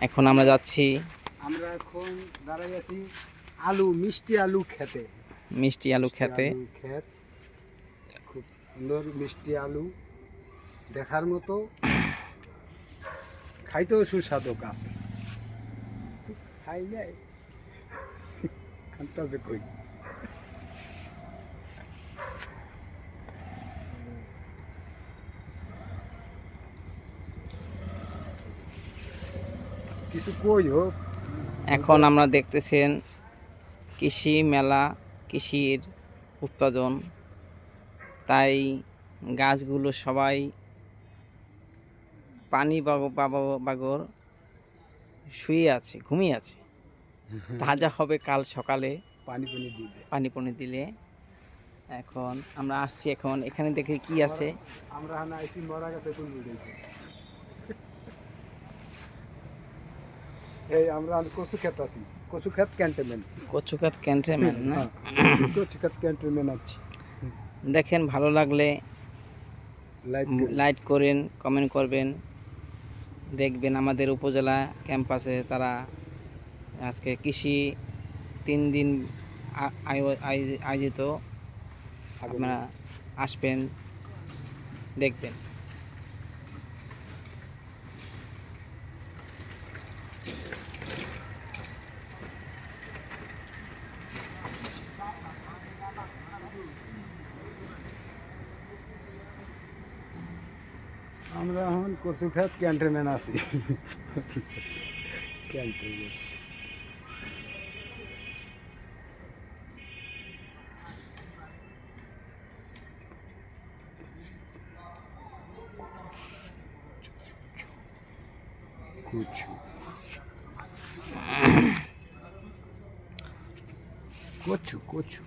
এখন আমরা যাচ্ছি আমরা এখন দাঁড়াই আছি আলু, মিষ্টি আলু খেতে। মিষ্টি আলু খেতে। ক্ষেত খুব সুন্দর মিষ্টি আলু, দেখার মতো, খাইতেও সুস্বাদু গাছ। খাই নাই আন্তাজে কই। কিছু কই হোক। এখন আমরা দেখতেছেন কৃষি মেলা, কৃষির উৎপাদন। তাই গাছগুলো সবাই পানি বাগর শুয়ে আছে, ঘুমিয়ে আছে। তাজা হবে কাল সকালে পানি দিলে। এখন আমরা আসছি, এখন এখানে দেখে কি আছে। আমরা আইসি মরা গেছে তুলবি দেখি। এই আমরা কচু ক্ষেত আছি, কচু ক্ষেত ক্যান্টনমেন্ট। কচুকাত ক্যান্টনমেন্ট না? কচু ক্ষেত ক্যান্টনমেন্ট আছি। দেখেন, ভালো লাগলে লাইক করেন, কমেন্ট করবেন। দেখবেন আমাদের উপজেলা ক্যাম্পাসে তারা আজকে কৃষি 3 দিন আয়োজিত। আপনারা আসবেন, দেখবেন। আমরা এখন কচু ক্ষেত ক্যান্টনমেন্ট আছি। ক্যান্টনমেন্ট কচু কচু কচু